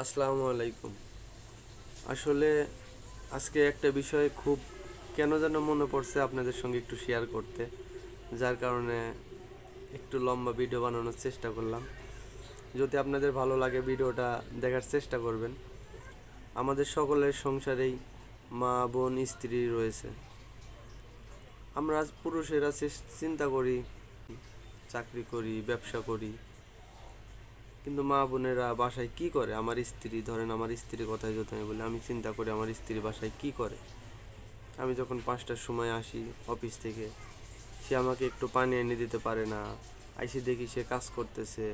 আসসালামু আলাইকুম। আসলে আজকে একটা বিষয় খুব কেন যেন মনে পড়ছে আপনাদের সঙ্গে একটু শেয়ার করতে, যার কারণে একটু লম্বা ভিডিও বানানোর চেষ্টা করলাম। যদি আপনাদের ভালো লাগে ভিডিওটা দেখার চেষ্টা করবেন। আমাদের সকলের সংসারেই মা, বোন, স্ত্রী রয়েছে। আমরা পুরুষেরা চিন্তা করি, চাকরি করি, ব্যবসা করি, কিন্তু মা বোনেরা বাসায় কি করে? আমার স্ত্রী, ধরেন আমার স্ত্রীর কথাই যদি আমি বলি, আমি চিন্তা করি আমার স্ত্রী বাসায় কি করে। আমি যখন 5টার সময় আসি অফিস থেকে, সে আমাকে একটু পানি এনে দিতে পারে না। আইসি দেখি সে কাজ করতেছে,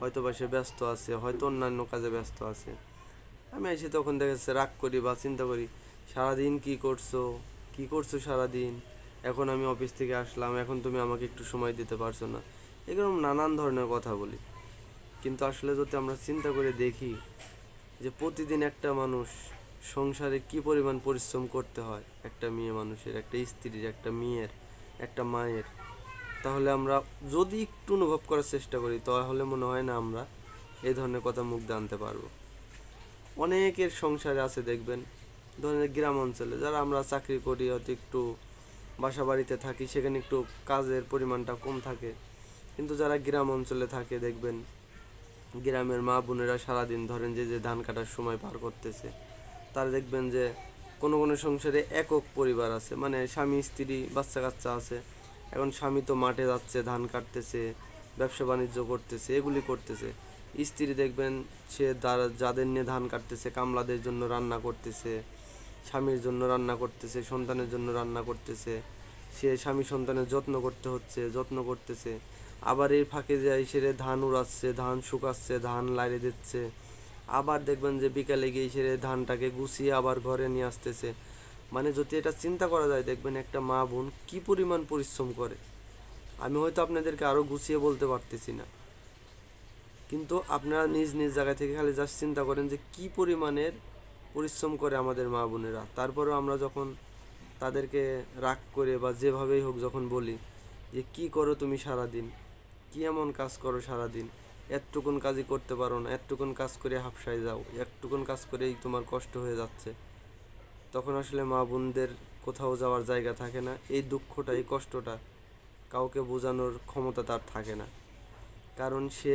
হয়তো বা সে ব্যস্ত আছে, হয়তো অন্যান্য কাজে ব্যস্ত আছে। আমি এসে তখন দেখা যাচ্ছে রাগ করি বা চিন্তা করি, সারাদিন কি করছো সারাদিন? এখন আমি অফিস থেকে আসলাম, এখন তুমি আমাকে একটু সময় দিতে পারছো না। এরকম নানান ধরনের কথা বলি। কিন্তু আসলে যদি আমরা চিন্তা করে দেখি যে প্রতিদিন একটা মানুষ সংসারে কি পরিমাণ পরিশ্রম করতে হয়, একটা মেয়ে মানুষের, একটা স্ত্রীর, একটা মেয়ের, একটা মায়ের, তাহলে আমরা যদি একটু অনুভব করার চেষ্টা করি, তাহলে মনে হয় না আমরা এই ধরনের কথা মুখ দিয়ে আনতে পারবো। অনেকের সংসারে আছে দেখবেন, ধরেন গ্রাম অঞ্চলে যারা আমরা চাকরি করি, হয়তো একটু বাসা বাড়িতে থাকি, সেখানে একটু কাজের পরিমাণটা কম থাকে। কিন্তু যারা গ্রাম অঞ্চলে থাকে দেখবেন, গ্রামের মা বোনেরা সারাদিন ধরেন যে ধান কাটার সময় পার করতেছে, তারা দেখবেন যে কোনো কোনো সংসারে একক পরিবার আছে, মানে স্বামী স্ত্রী বাচ্চা কাচ্চা আছে। এখন স্বামী তো মাঠে যাচ্ছে, ধান কাটতেছে, ব্যবসা বাণিজ্য করতেছে, এগুলি করতেছে। স্ত্রী দেখবেন সে যাদের নিয়ে ধান কাটতেছে কামলাদের জন্য রান্না করতেছে, স্বামীর জন্য রান্না করতেছে, সন্তানের জন্য রান্না করতেছে। সে স্বামী সন্তানের যত্ন করতেছে। আবার এই ফাঁকে যায় সে ধান উড়াচ্ছে, ধান শুকাচ্ছে, ধান লাইরে দিচ্ছে। আবার দেখবেন যে বিকালে গিয়ে সে ধানটাকে গুছিয়ে আবার ঘরে নিয়ে আসতেছে। মানে যদি এটা চিন্তা করা যায়, দেখবেন একটা মা বোন কি পরিমাণ পরিশ্রম করে। আমি হয়তো আপনাদেরকে আরও গুছিয়ে বলতে পারতেছি না, কিন্তু আপনারা নিজ নিজ জায়গা থেকে খালি জাস্ট চিন্তা করেন যে কি পরিমাণের পরিশ্রম করে আমাদের মা বোনেরা। তারপরেও আমরা যখন তাদেরকে রাগ করে বা যেভাবেই হোক যখন বলি যে কি করো তুমি সারাদিন, কি এমন কাজ করো সারাদিন, এতটুকুন কাজই করতে পারো না, এতটুকুন কাজ করে হাঁপসায় যাও, এতটুকুন কাজ করেই তোমার কষ্ট হয়ে যাচ্ছে, তখন আসলে মা বোনদের কোথাও যাওয়ার জায়গা থাকে না। এই দুঃখটা, এই কষ্টটা কাউকে বোঝানোর ক্ষমতা তার থাকে না। কারণ সে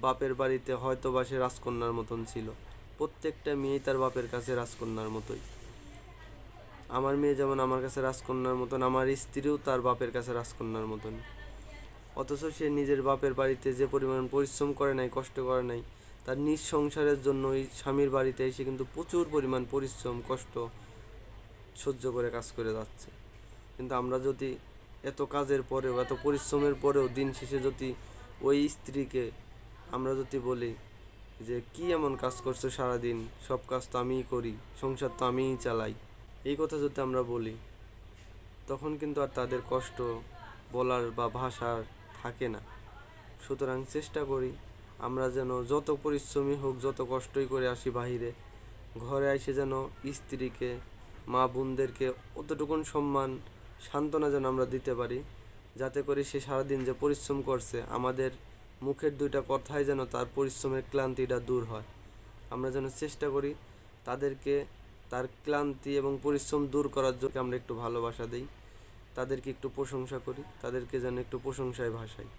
বাপের বাড়িতে হয়তো বা সে রাজকন্যার মতন ছিল। প্রত্যেকটা মেয়েই তার বাপের কাছে রাজকন্যার মতোই। আমার মেয়ে যেমন আমার কাছে রাজকন্যার মতন, আমার স্ত্রীও তার বাপের কাছে রাজকন্যার মতন। অথচ সে নিজের বাপের বাড়িতে যে পরিমাণ পরিশ্রম করে নাই, কষ্ট করে নাই, তার নিজ সংসারের জন্য ওই স্বামীর বাড়িতে এসে কিন্তু প্রচুর পরিমাণ পরিশ্রম, কষ্ট সহ্য করে কাজ করে যাচ্ছে। কিন্তু আমরা যদি এত কাজের পরেও, এত পরিশ্রমের পরেও দিন শেষে যদি ওই স্ত্রীকে আমরা যদি বলি যে কি এমন কাজ করছো সারাদিন, সব কাজ তো আমিই করি, সংসার তো আমিই চালাই, এই কথা যদি আমরা বলি, তখন কিন্তু আর তাদের কষ্ট বলার বা ভাষার থাকে না। সুতরাং চেষ্টা করি আমরা যেন যত পরিশ্রমী হোক, যত কষ্টই করে আসি বাহিরে, ঘরে এসে যেন স্ত্রীকে, মা বোনদেরকে অতটুকুন সম্মান, সান্ত্বনা যেন আমরা দিতে পারি, যাতে করে সে সারাদিন যে পরিশ্রম করছে, আমাদের মুখের দুইটা কথায় যেন তার পরিশ্রমের ক্লান্তিটা দূর হয়। আমরা যেন চেষ্টা করি তাদেরকে তার ক্লান্তি এবং পরিশ্রম দূর করার জন্য আমরা একটু ভালোবাসা দিই, তাদেরকে একটু প্রশংসা করি, তাদেরকে যেন একটু প্রশংসায় ভাসাই।